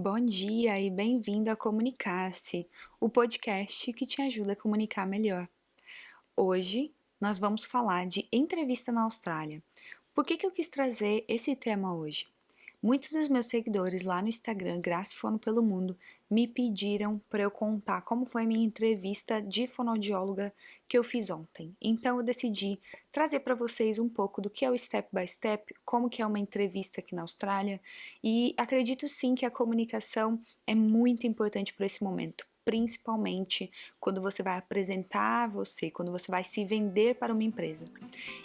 Bom dia e bem-vindo a Comunicar-se, o podcast que te ajuda a comunicar melhor. Hoje nós vamos falar de entrevista na Austrália. Por que eu quis trazer esse tema hoje? Muitos dos meus seguidores lá no Instagram, Graça Fono pelo Mundo, me pediram para eu contar como foi a minha entrevista de fonoaudióloga que eu fiz ontem. Então eu decidi trazer para vocês um pouco do que é o Step by Step, como que é uma entrevista aqui na Austrália, e acredito sim que a comunicação é muito importante para esse momento, principalmente quando você vai apresentar você, quando você vai se vender para uma empresa.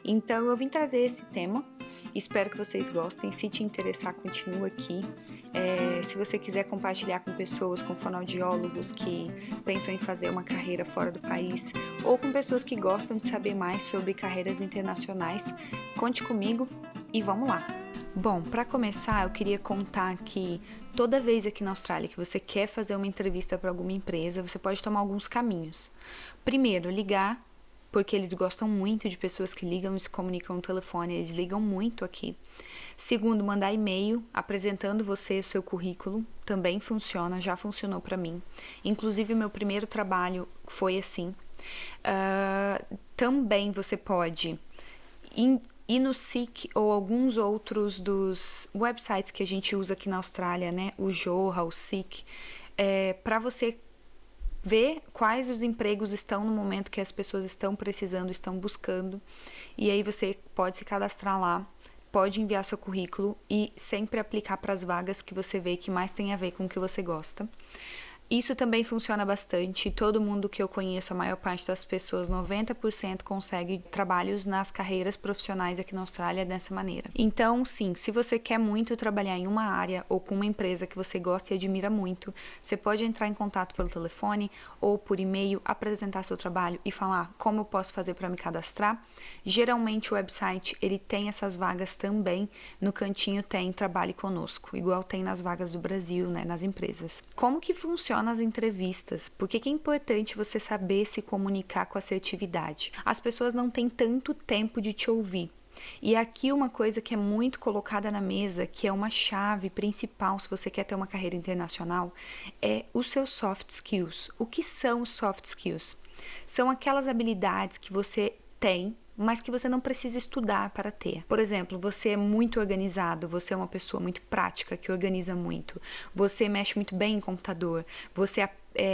Então eu vim trazer esse tema, espero que vocês gostem. Se te interessar, continua aqui. Se você quiser compartilhar com pessoas, com fonoaudiólogos que pensam em fazer uma carreira fora do país, ou com pessoas que gostam de saber mais sobre carreiras internacionais, conte comigo e vamos lá! Bom, para começar, eu queria contar que toda vez aqui na Austrália que você quer fazer uma entrevista para alguma empresa, você pode tomar alguns caminhos. Primeiro, ligar, porque eles gostam muito de pessoas que ligam e se comunicam no telefone, eles ligam muito aqui. Segundo, mandar e-mail apresentando você o seu currículo, também funciona, já funcionou para mim. Inclusive, o meu primeiro trabalho foi assim. Também você pode ir no Seek ou alguns outros dos websites que a gente usa aqui na Austrália, né? O Joha, o Seek, para você ver quais os empregos estão no momento que as pessoas estão precisando, estão buscando, e aí você pode se cadastrar lá, pode enviar seu currículo e sempre aplicar para as vagas que você vê que mais tem a ver com o que você gosta. Isso também funciona bastante. Todo mundo que eu conheço, a maior parte das pessoas, 90% consegue trabalhos nas carreiras profissionais aqui na Austrália dessa maneira. Então, sim, se você quer muito trabalhar em uma área ou com uma empresa que você gosta e admira muito, você pode entrar em contato pelo telefone ou por e-mail, apresentar seu trabalho e falar como eu posso fazer para me cadastrar. Geralmente o website ele tem essas vagas também. No cantinho tem Trabalhe Conosco, igual tem nas vagas do Brasil, né, nas empresas. Como que funciona nas entrevistas? Por que é importante você saber se comunicar com assertividade? As pessoas não têm tanto tempo de te ouvir. E aqui uma coisa que é muito colocada na mesa, que é uma chave principal se você quer ter uma carreira internacional, é os seus soft skills. O que são os soft skills? São aquelas habilidades que você tem, mas que você não precisa estudar para ter. Por exemplo, você é muito organizado, você é uma pessoa muito prática, que organiza muito, você mexe muito bem em computador, você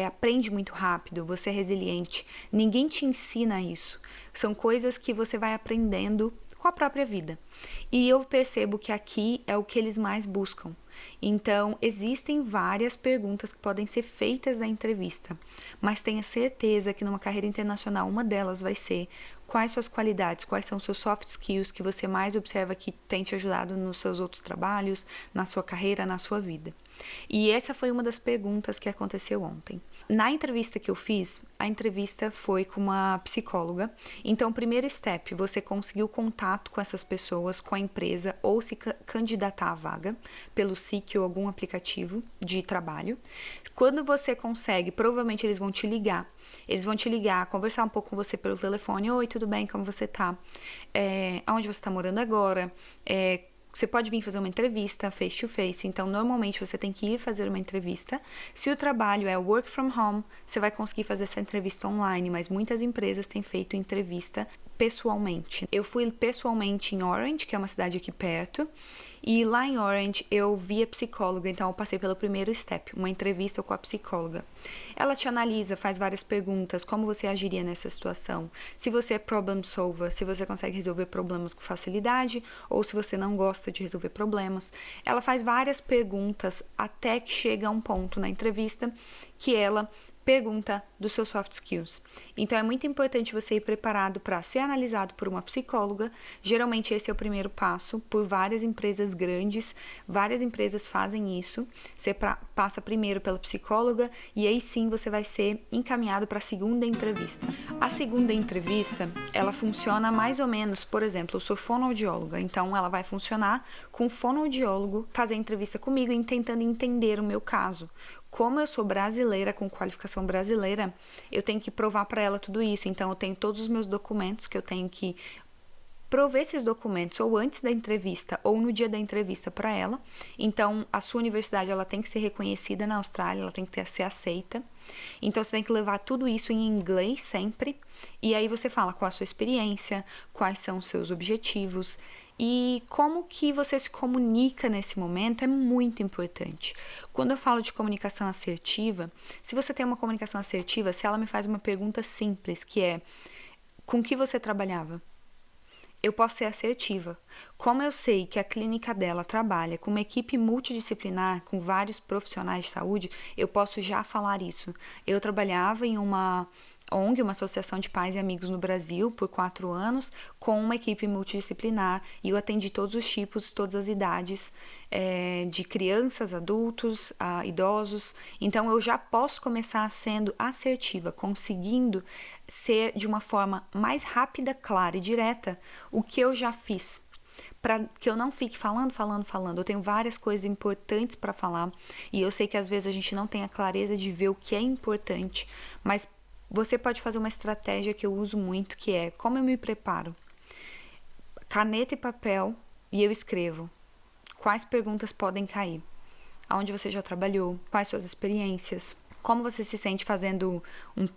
aprende muito rápido, você é resiliente. Ninguém te ensina isso. São coisas que você vai aprendendo com a própria vida. E eu percebo que aqui é o que eles mais buscam. Então, existem várias perguntas que podem ser feitas na entrevista, mas tenha certeza que numa carreira internacional uma delas vai ser quais suas qualidades, quais são seus soft skills que você mais observa que tem te ajudado nos seus outros trabalhos, na sua carreira, na sua vida. E essa foi uma das perguntas que aconteceu ontem. Na entrevista que eu fiz, a entrevista foi com uma psicóloga. Então, o primeiro step, você conseguiu contato com essas pessoas, com a empresa, ou se candidatar à vaga pelo Seek ou algum aplicativo de trabalho. Quando você consegue, provavelmente eles vão te ligar. Eles vão te ligar, conversar um pouco com você pelo telefone. Oi, tudo bem? Como você tá? Aonde você tá morando agora? Você pode vir fazer uma entrevista face to face, então normalmente você tem que ir fazer uma entrevista. Se o trabalho é work from home, você vai conseguir fazer essa entrevista online, mas muitas empresas têm feito entrevista pessoalmente. Eu fui pessoalmente em Orange, que é uma cidade aqui perto, e lá em Orange eu vi a psicóloga, então eu passei pelo primeiro step, uma entrevista com a psicóloga. Ela te analisa, faz várias perguntas, como você agiria nessa situação, se você é problem solver, se você consegue resolver problemas com facilidade, ou se você não gosta de resolver problemas. Ela faz várias perguntas até que chega a um ponto na entrevista que ela pergunta dos seus soft skills. Então é muito importante você ir preparado para ser analisado por uma psicóloga. Geralmente esse é o primeiro passo, por várias empresas grandes, várias empresas fazem isso. Você passa primeiro pela psicóloga e aí sim você vai ser encaminhado para a segunda entrevista. A segunda entrevista, ela funciona mais ou menos, por exemplo, eu sou fonoaudióloga, então ela vai funcionar com o fonoaudiólogo fazer entrevista comigo e tentando entender o meu caso. Como eu sou brasileira, com qualificação brasileira, eu tenho que provar para ela tudo isso. Então, eu tenho todos os meus documentos que eu tenho que prover esses documentos ou antes da entrevista ou no dia da entrevista para ela. Então, a sua universidade ela tem que ser reconhecida na Austrália, ela tem que ser aceita. Então, você tem que levar tudo isso em inglês sempre. E aí você fala qual a sua experiência, quais são os seus objetivos e como que você se comunica nesse momento é muito importante. Quando eu falo de comunicação assertiva, se você tem uma comunicação assertiva, se ela me faz uma pergunta simples, que é: com que você trabalhava? Eu posso ser assertiva. Como eu sei que a clínica dela trabalha com uma equipe multidisciplinar, com vários profissionais de saúde, eu posso já falar isso. Eu trabalhava em uma ONG, uma associação de pais e amigos no Brasil, por 4 anos, com uma equipe multidisciplinar, e eu atendi todos os tipos, todas as idades, de crianças, adultos, idosos. Então, eu já posso começar sendo assertiva, conseguindo ser de uma forma mais rápida, clara e direta o que eu já fiz, para que eu não fique falando. Eu tenho várias coisas importantes para falar e eu sei que às vezes a gente não tem a clareza de ver o que é importante, mas você pode fazer uma estratégia que eu uso muito, que é: como eu me preparo? Caneta e papel, e eu escrevo. Quais perguntas podem cair? Aonde você já trabalhou? Quais suas experiências? Como você se sente fazendo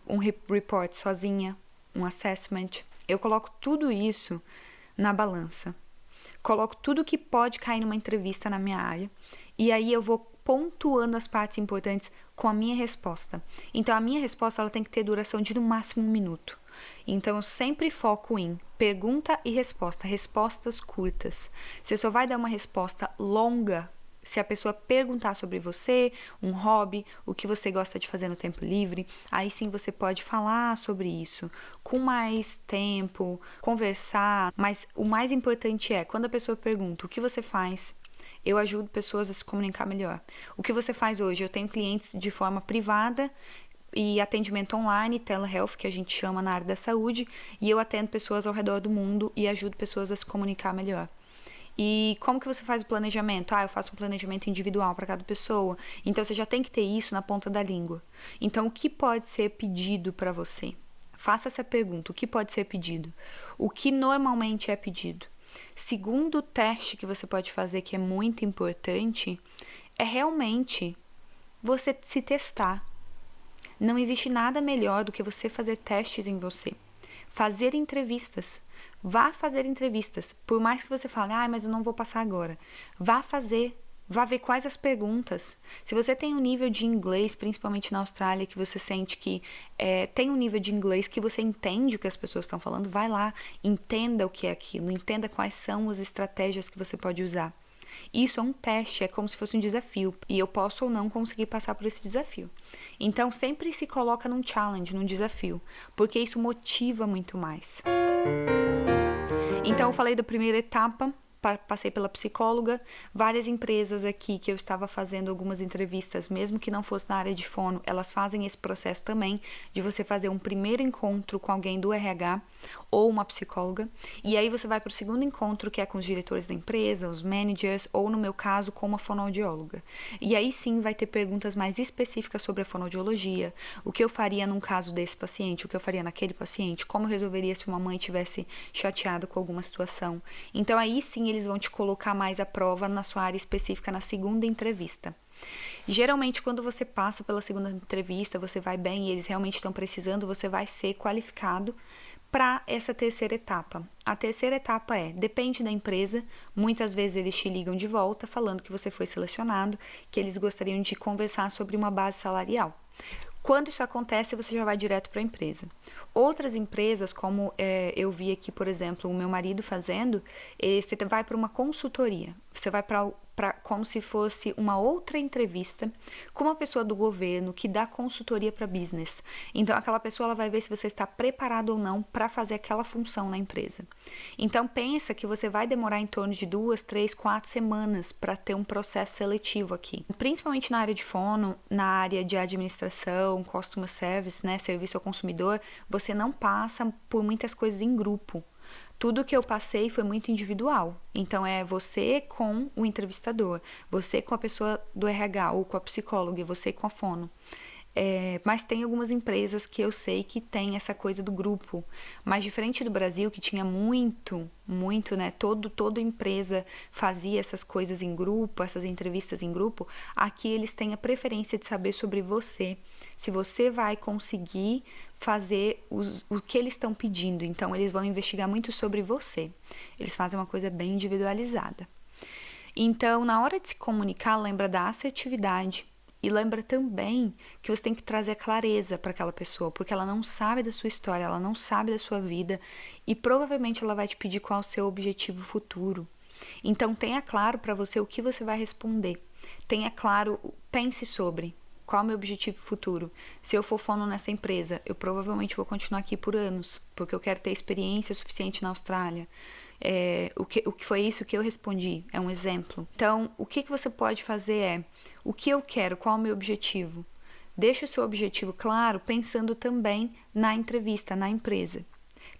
um report sozinha? Um assessment? Eu coloco tudo isso na balança. Coloco tudo que pode cair numa entrevista na minha área. E aí eu vou pontuando as partes importantes com a minha resposta. Então, a minha resposta ela tem que ter duração de no máximo 1 minuto. Então, eu sempre foco em pergunta e resposta, respostas curtas. Você só vai dar uma resposta longa se a pessoa perguntar sobre você, um hobby, o que você gosta de fazer no tempo livre. Aí sim você pode falar sobre isso com mais tempo, conversar. Mas o mais importante é, quando a pessoa pergunta o que você faz, eu ajudo pessoas a se comunicar melhor. O que você faz hoje? Eu tenho clientes de forma privada e atendimento online, telehealth, que a gente chama na área da saúde, e eu atendo pessoas ao redor do mundo e ajudo pessoas a se comunicar melhor. E como que você faz o planejamento? Eu faço um planejamento individual para cada pessoa. Então, você já tem que ter isso na ponta da língua. Então, o que pode ser pedido para você? Faça essa pergunta. O que pode ser pedido? O que normalmente é pedido? Segundo teste que você pode fazer, que é muito importante, é realmente você se testar. Não existe nada melhor do que você fazer testes em você. Fazer entrevistas. Vá fazer entrevistas. Por mais que você fale, mas eu não vou passar agora. Vá fazer. Vá ver quais as perguntas. Se você tem um nível de inglês, principalmente na Austrália, que você sente que tem um nível de inglês que você entende o que as pessoas estão falando, vai lá, entenda o que é aquilo, entenda quais são as estratégias que você pode usar. Isso é um teste, é como se fosse um desafio, e eu posso ou não conseguir passar por esse desafio. Então, sempre se coloca num challenge, num desafio, porque isso motiva muito mais. Então, eu falei da primeira etapa, passei pela psicóloga, várias empresas aqui que eu estava fazendo algumas entrevistas, mesmo que não fosse na área de fono, elas fazem esse processo também, de você fazer um primeiro encontro com alguém do RH ou uma psicóloga, e aí você vai para o segundo encontro, que é com os diretores da empresa, os managers, ou no meu caso, com uma fonoaudióloga. E aí sim vai ter perguntas mais específicas sobre a fonoaudiologia, o que eu faria num caso desse paciente, o que eu faria naquele paciente, como eu resolveria se uma mãe estivesse chateada com alguma situação. Então aí sim eles vão te colocar mais à prova na sua área específica na segunda entrevista. Geralmente, quando você passa pela segunda entrevista, você vai bem e eles realmente estão precisando, você vai ser qualificado para essa terceira etapa. A terceira etapa depende da empresa, muitas vezes eles te ligam de volta falando que você foi selecionado, que eles gostariam de conversar sobre uma base salarial. Quando isso acontece, você já vai direto para a empresa. Outras empresas, como eu vi aqui, por exemplo, o meu marido fazendo, você vai para uma consultoria. Você vai para como se fosse uma outra entrevista com uma pessoa do governo que dá consultoria para business. Então, aquela pessoa ela vai ver se você está preparado ou não para fazer aquela função na empresa. Então, pensa que você vai demorar em torno de 2, 3, 4 semanas para ter um processo seletivo aqui. Principalmente na área de fono, na área de administração, customer service, né, serviço ao consumidor, você não passa por muitas coisas em grupo. Tudo que eu passei foi muito individual. Então, é você com o entrevistador, você com a pessoa do RH ou com a psicóloga e você com a fono. Mas tem algumas empresas que eu sei que tem essa coisa do grupo. Mas diferente do Brasil, que tinha muito, né? Toda empresa fazia essas coisas em grupo, essas entrevistas em grupo. Aqui eles têm a preferência de saber sobre você, se você vai conseguir fazer o que eles estão pedindo. Então, eles vão investigar muito sobre você. Eles fazem uma coisa bem individualizada. Então, na hora de se comunicar, lembra da assertividade e lembra também que você tem que trazer clareza para aquela pessoa, porque ela não sabe da sua história, ela não sabe da sua vida e provavelmente ela vai te pedir qual é o seu objetivo futuro. Então, tenha claro para você o que você vai responder. Tenha claro, pense sobre qual é o meu objetivo futuro. Se eu for fono nessa empresa, eu provavelmente vou continuar aqui por anos, porque eu quero ter experiência suficiente na Austrália. O que foi isso que eu respondi, é um exemplo. Então, o que você pode fazer é, o que eu quero, qual é o meu objetivo? Deixe o seu objetivo claro, pensando também na entrevista, na empresa.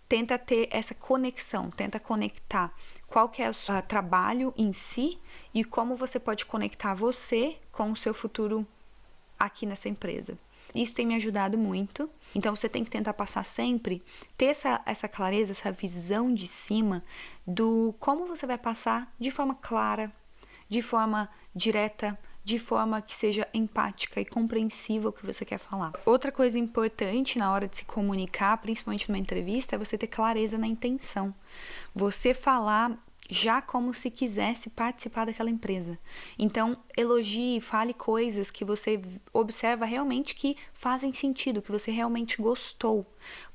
Tenta ter essa conexão, tenta conectar qual que é o seu trabalho em si e como você pode conectar você com o seu futuro aqui nessa empresa. Isso tem me ajudado muito. Então, você tem que tentar passar sempre, ter essa clareza, essa visão de cima do como você vai passar de forma clara, de forma direta, de forma que seja empática e compreensiva o que você quer falar. Outra coisa importante na hora de se comunicar, principalmente numa entrevista, é você ter clareza na intenção. Você falar já como se quisesse participar daquela empresa. Então, elogie, fale coisas que você observa realmente que fazem sentido, que você realmente gostou.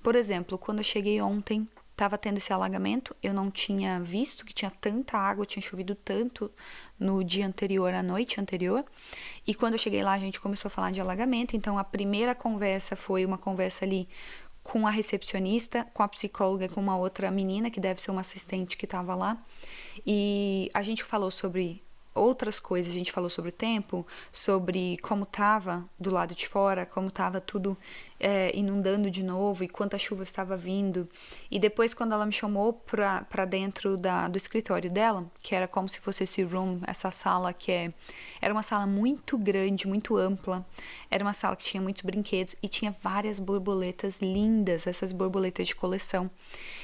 Por exemplo, quando eu cheguei ontem, estava tendo esse alagamento, eu não tinha visto que tinha tanta água, tinha chovido tanto no dia anterior, à noite anterior, e quando eu cheguei lá a gente começou a falar de alagamento, então a primeira conversa foi uma conversa ali com a recepcionista, com a psicóloga, com uma outra menina que deve ser uma assistente que estava lá, e a gente falou sobre outras coisas, a gente falou sobre o tempo, sobre como estava do lado de fora, como estava tudo inundando de novo e quanta chuva estava vindo. E depois, quando ela me chamou para dentro do escritório dela, que era como se fosse esse room, essa sala era uma sala muito grande, muito ampla, era uma sala que tinha muitos brinquedos e tinha várias borboletas lindas, essas borboletas de coleção,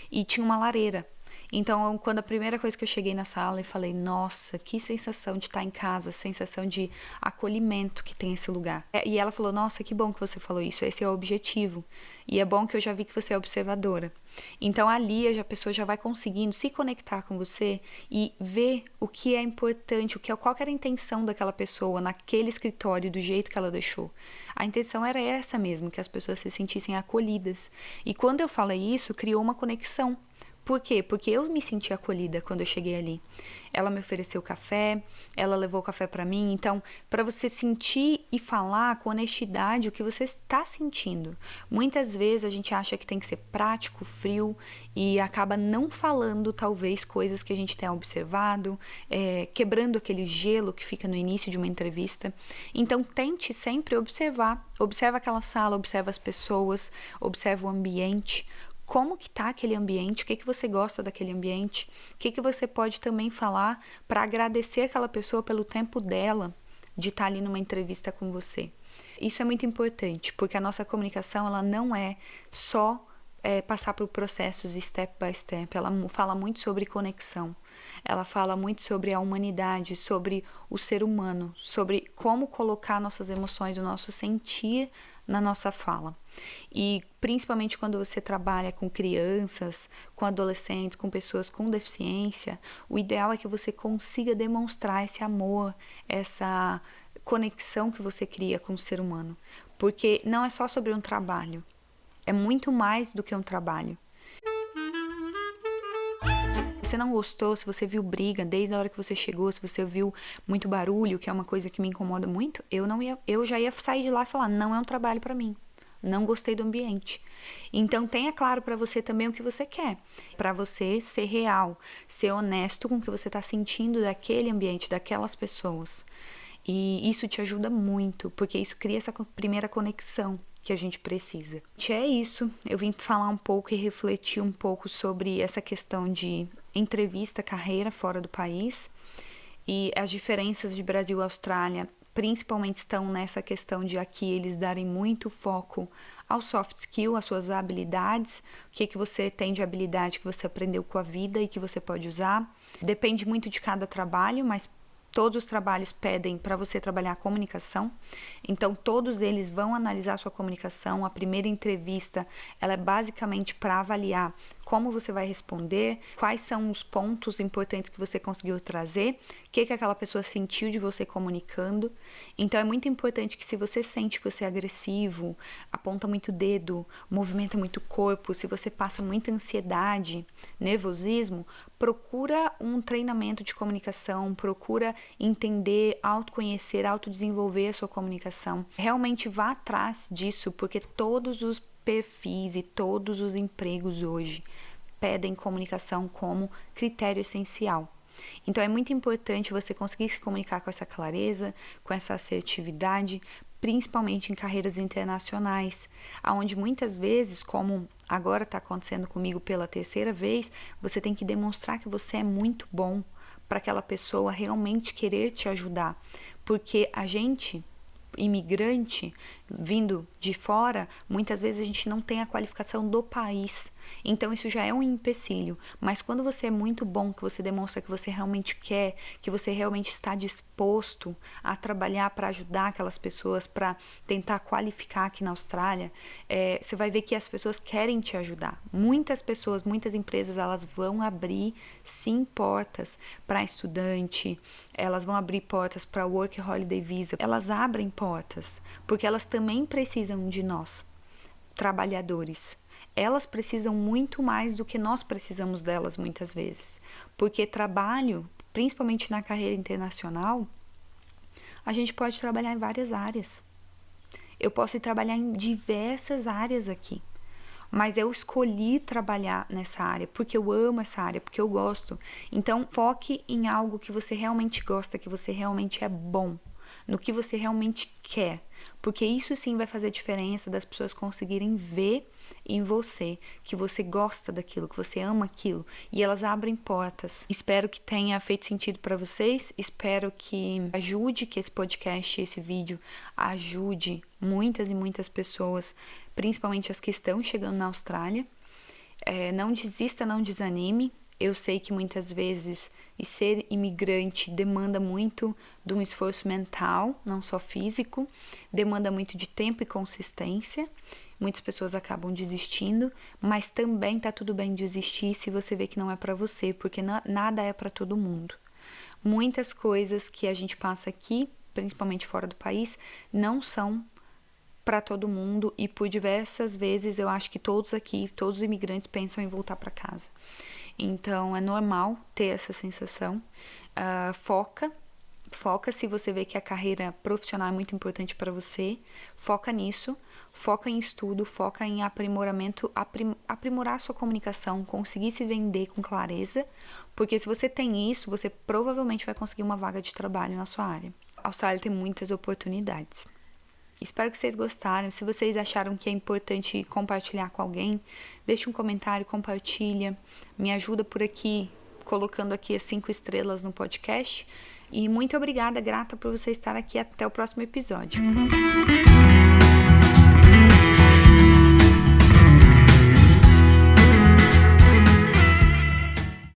e tinha uma lareira. Então, quando a primeira coisa que eu cheguei na sala e falei, nossa, que sensação de estar em casa, sensação de acolhimento que tem esse lugar. E ela falou, nossa, que bom que você falou isso, esse é o objetivo. E é bom que eu já vi que você é observadora. Então, ali a pessoa já vai conseguindo se conectar com você e ver o que é importante, qual era a intenção daquela pessoa naquele escritório, do jeito que ela deixou. A intenção era essa mesmo, que as pessoas se sentissem acolhidas. E quando eu falei isso, criou uma conexão. Por quê? Porque eu me senti acolhida quando eu cheguei ali. Ela me ofereceu café, ela levou o café para mim. Então, para você sentir e falar com honestidade o que você está sentindo. Muitas vezes a gente acha que tem que ser prático, frio e acaba não falando, talvez, coisas que a gente tenha observado, quebrando aquele gelo que fica no início de uma entrevista. Então, tente sempre observar. Observa aquela sala, observa as pessoas, observa o ambiente. Como que tá aquele ambiente, o que você gosta daquele ambiente, o que você pode também falar para agradecer aquela pessoa pelo tempo dela de estar ali numa entrevista com você. Isso é muito importante, porque a nossa comunicação ela não é só passar por processos step by step, ela fala muito sobre conexão, ela fala muito sobre a humanidade, sobre o ser humano, sobre como colocar nossas emoções, o nosso sentir na nossa fala. E principalmente quando você trabalha com crianças, com adolescentes, com pessoas com deficiência, o ideal é que você consiga demonstrar esse amor, essa conexão que você cria com o ser humano. Porque não é só sobre um trabalho, é muito mais do que um trabalho. Se você não gostou, se você viu briga desde a hora que você chegou, se você viu muito barulho, que é uma coisa que me incomoda muito, eu já ia sair de lá e falar, não é um trabalho para mim. Não gostei do ambiente. Então tenha claro para você também o que você quer, para você ser real, ser honesto com o que você está sentindo daquele ambiente, daquelas pessoas. E isso te ajuda muito, porque isso cria essa primeira conexão que a gente precisa. É isso, eu vim falar um pouco e refletir um pouco sobre essa questão de entrevista, carreira fora do país e as diferenças de Brasil e Austrália principalmente estão nessa questão de aqui eles darem muito foco ao soft skill, às suas habilidades, o que você tem de habilidade que você aprendeu com a vida e que você pode usar. Depende muito de cada trabalho, mas todos os trabalhos pedem para você trabalhar a comunicação, então todos eles vão analisar a sua comunicação. A primeira entrevista, ela é basicamente para avaliar como você vai responder, quais são os pontos importantes que você conseguiu trazer, o que aquela pessoa sentiu de você comunicando. Então é muito importante que, se você sente que você é agressivo, aponta muito o dedo, movimenta muito o corpo, se você passa muita ansiedade, nervosismo, procura um treinamento de comunicação, procura entender, autoconhecer, autodesenvolver a sua comunicação. Realmente vá atrás disso, porque todos os perfis e todos os empregos hoje pedem comunicação como critério essencial. Então é muito importante você conseguir se comunicar com essa clareza, com essa assertividade, principalmente em carreiras internacionais, onde muitas vezes, como agora está acontecendo comigo pela terceira vez, você tem que demonstrar que você é muito bom para aquela pessoa realmente querer te ajudar, porque a gente, imigrante, vindo de fora, muitas vezes a gente não tem a qualificação do país, então isso já é um empecilho. Mas quando você é muito bom, que você demonstra que você realmente quer, que você realmente está disposto a trabalhar para ajudar aquelas pessoas, para tentar qualificar aqui na Austrália, você vai ver que as pessoas querem te ajudar. Muitas pessoas, muitas empresas, elas vão abrir sim portas para estudante, elas vão abrir portas para Work Holiday Visa, elas abrem portas, porque elas também precisam de nós, trabalhadores. Elas precisam muito mais do que nós precisamos delas muitas vezes, porque trabalho, principalmente na carreira internacional, a gente pode trabalhar em várias áreas. Eu posso ir trabalhar em diversas áreas aqui, mas eu escolhi trabalhar nessa área porque eu amo essa área, porque eu gosto. Então, foque em algo que você realmente gosta, que você realmente é bom, no que você realmente quer, porque isso sim vai fazer diferença das pessoas conseguirem ver em você que você gosta daquilo, que você ama aquilo, e elas abrem portas. Espero que tenha feito sentido para vocês, espero que ajude, que esse podcast, esse vídeo ajude muitas e muitas pessoas, principalmente as que estão chegando na Austrália. Não desista, não desanime. Eu sei que muitas vezes ser imigrante demanda muito de um esforço mental, não só físico, demanda muito de tempo e consistência. Muitas pessoas acabam desistindo, mas também tá tudo bem desistir se você vê que não é para você, porque nada é para todo mundo. Muitas coisas que a gente passa aqui, principalmente fora do país, não são para todo mundo, e por diversas vezes eu acho que todos aqui, todos os imigrantes pensam em voltar para casa. Então é normal ter essa sensação. Foca se você vê que a carreira profissional é muito importante para você, foca nisso, foca em estudo, foca em aprimoramento, aprimorar a sua comunicação, conseguir se vender com clareza, porque se você tem isso, você provavelmente vai conseguir uma vaga de trabalho na sua área. A Austrália tem muitas oportunidades. Espero que vocês gostaram. Se vocês acharam que é importante compartilhar com alguém, deixe um comentário, compartilha. Me ajuda por aqui, colocando aqui as 5 estrelas no podcast. E muito obrigada, grata por você estar aqui. Até o próximo episódio.